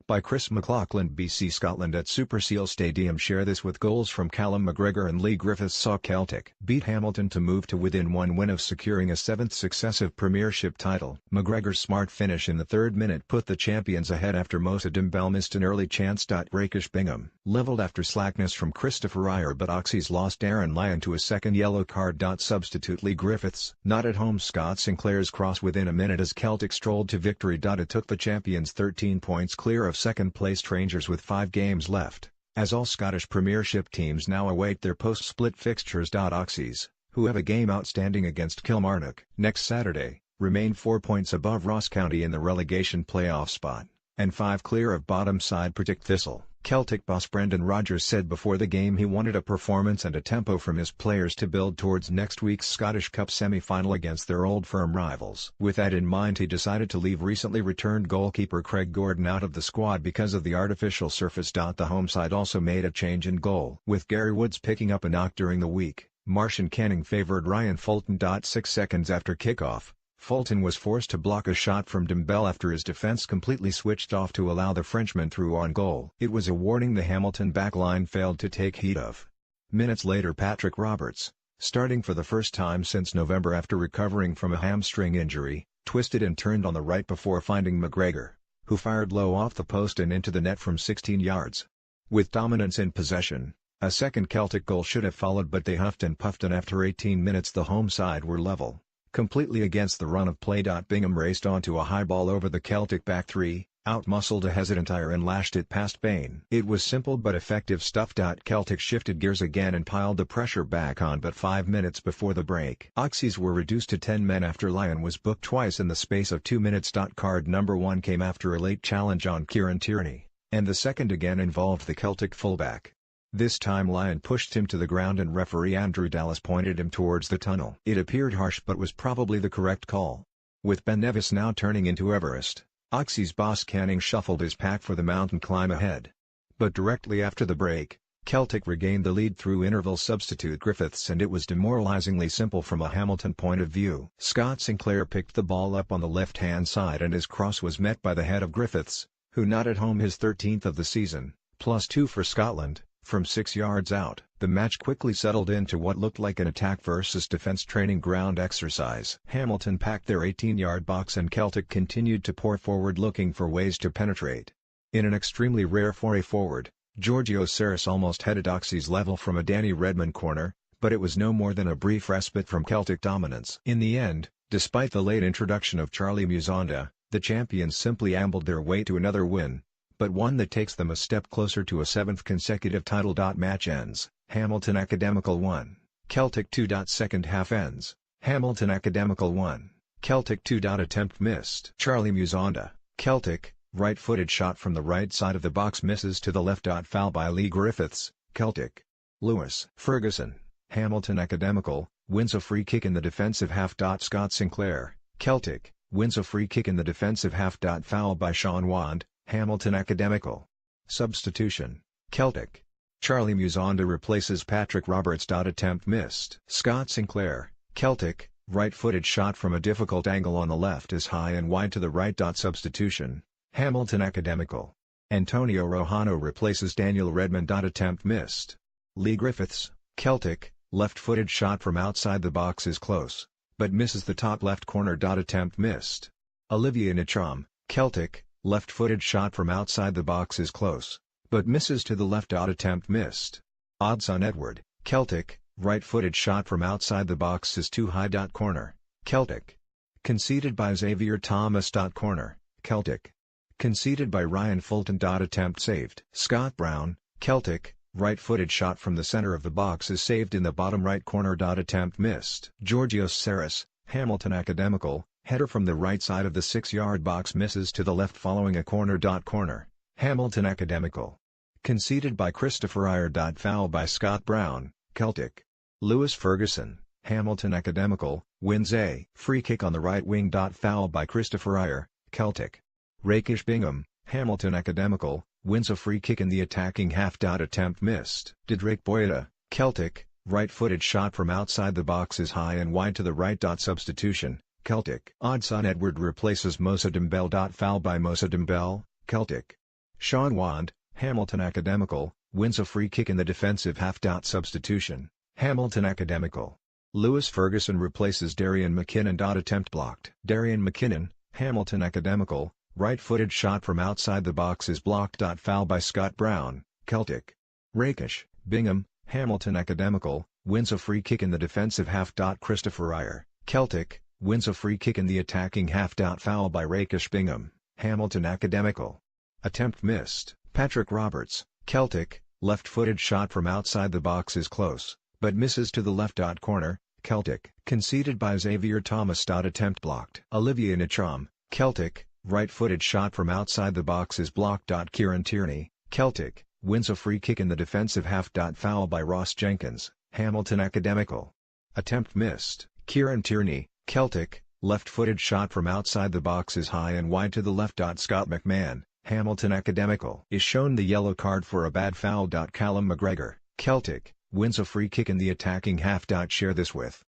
by Chris McLaughlin. BC Scotland at Super Seal Stadium. Share this with goals from Callum McGregor and Lee Griffiths. Saw Celtic beat Hamilton to move to within one win of securing a 7th successive Premiership title. McGregor's smart finish in the 3rd minute put the champions ahead after Moussa Dembele missed an early chance. Rakish Bingham levelled after slackness from Christopher Ajer, but Oxy's lost Aaron Lyon to a second yellow card. Substitute Lee Griffiths. Not at home. Scott Sinclair's cross within a minute as Celtic strolled to victory. It took the champions 13 points clear of second-placed Rangers with 5 games left, as all Scottish Premiership teams now await their post-split fixtures. Oxys, who have a game outstanding against Kilmarnock next Saturday, remain 4 points above Ross County in the relegation playoff spot, and 5 clear of bottom side Partick Thistle. Celtic boss Brendan Rodgers said before the game he wanted a performance and a tempo from his players to build towards next week's Scottish Cup semi-final against their old firm rivals. With that in mind, he decided to leave recently returned goalkeeper Craig Gordon out of the squad because of the artificial surface. The home side also made a change in goal, with Gary Woods picking up a knock during the week. Martian Canning favoured Ryan Fulton. 6 seconds after kickoff, Fulton was forced to block a shot from Dembele after his defence completely switched off to allow the Frenchman through on goal. It was a warning the Hamilton backline failed to take heed of. Minutes later, Patrick Roberts, starting for the first time since November after recovering from a hamstring injury, twisted and turned on the right before finding McGregor, who fired low off the post and into the net from 16 yards. With dominance in possession, a second Celtic goal should have followed, but they huffed and puffed, and after 18 minutes the home side were level, completely against the run of play. Bingham raced onto a high ball over the Celtic back three, out-muscled a hesitant Ajer and lashed it past Bain. It was simple but effective stuff. Celtic shifted gears again and piled the pressure back on, but 5 minutes before the break, Oxys were reduced to 10 men after Lyon was booked twice in the space of 2 minutes. Card number 1 came after a late challenge on Kieran Tierney, and the second again involved the Celtic fullback. This time Lyon pushed him to the ground and referee Andrew Dallas pointed him towards the tunnel. It appeared harsh but was probably the correct call. With Ben Nevis now turning into Everest, Oxy's boss Canning shuffled his pack for the mountain climb ahead. But directly after the break, Celtic regained the lead through interval substitute Griffiths, and it was demoralisingly simple from a Hamilton point of view. Scott Sinclair picked the ball up on the left-hand side and his cross was met by the head of Griffiths, who not at home his 13th of the season, +2 for Scotland. From 6 yards out, the match quickly settled into what looked like an attack versus defence training ground exercise. Hamilton packed their 18-yard box and Celtic continued to pour forward looking for ways to penetrate. In an extremely rare foray forward, Giorgio Saris almost headed Oxy's level from a Danny Redmond corner, but it was no more than a brief respite from Celtic dominance. In the end, despite the late introduction of Charlie Musonda, the champions simply ambled their way to another win, but one that takes them a step closer to a 7th consecutive title. Match ends, Hamilton Academical 1, Celtic 2. Second half ends, Hamilton Academical 1, Celtic 2. Attempt missed. Charlie Musonda, Celtic, right-footed shot from the right side of the box misses to the left. Foul by Lee Griffiths, Celtic. Lewis Ferguson, Hamilton Academical, wins a free kick in the defensive half. Scott Sinclair, Celtic, wins a free kick in the defensive half. Foul by Sean Wand, Hamilton Academical. Substitution, Celtic. Charlie Musonda replaces Patrick Roberts. Attempt missed. Scott Sinclair, Celtic, right-footed shot from a difficult angle on the left is high and wide to the right. Substitution, Hamilton Academical. Antonio Rojano replaces Daniel Redmond. Attempt missed. Lee Griffiths, Celtic, left-footed shot from outside the box is close, but misses the top left corner. Attempt missed. Olivier Ntcham, Celtic, left-footed shot from outside the box is close, but misses to the left. Attempt missed. Odsonne Edward, Celtic, right-footed shot from outside the box is too high. Corner, Celtic. Conceded by Xavier Thomas. Corner, Celtic. Conceded by Ryan Fulton. Attempt saved. Scott Brown, Celtic, right-footed shot from the centre of the box is saved in the bottom right corner. Attempt missed. Giorgio Saris, Hamilton Academical, header from the right side of the 6-yard box misses to the left following a corner. Corner, Hamilton Academical. Conceded by Christopher Ajer. Foul by Scott Brown, Celtic. Lewis Ferguson, Hamilton Academical, wins a free kick on the right wing. Foul by Christopher Ajer, Celtic. Rakish Bingham, Hamilton Academical, wins a free kick in the attacking half. Attempt missed. Diedrich Boyata, Celtic, right-footed shot from outside the box is high and wide to the right. Substitution, Celtic. Odsonne Edward replaces Moussa Dembele. Foul by Moussa Dembele, Celtic. Sean Wand, Hamilton Academical, wins a free kick in the defensive half. Substitution, Hamilton Academical. Lewis Ferguson replaces Darian McKinnon. Attempt blocked. Darian McKinnon, Hamilton Academical, right-footed shot from outside the box is blocked. Foul by Scott Brown, Celtic. Rakish, Bingham, Hamilton Academical, wins a free kick in the defensive half. Christopher Iyer, Celtic, wins a free kick in the attacking half. Foul by Rakish Bingham, Hamilton Academical. Attempt missed. Patrick Roberts, Celtic, left-footed shot from outside the box is close, but misses to the left. Corner, Celtic. Conceded by Xavier Thomas. Attempt blocked. Olivier Nicham, Celtic, right-footed shot from outside the box is blocked. Kieran Tierney, Celtic, wins a free kick in the defensive half. Foul by Ross Jenkins, Hamilton Academical. Attempt missed. Kieran Tierney, Celtic, left-footed shot from outside the box is high and wide to the left. Scott McMahon, Hamilton Academical, is shown the yellow card for a bad foul. Callum McGregor, Celtic, wins a free kick in the attacking half. Share this with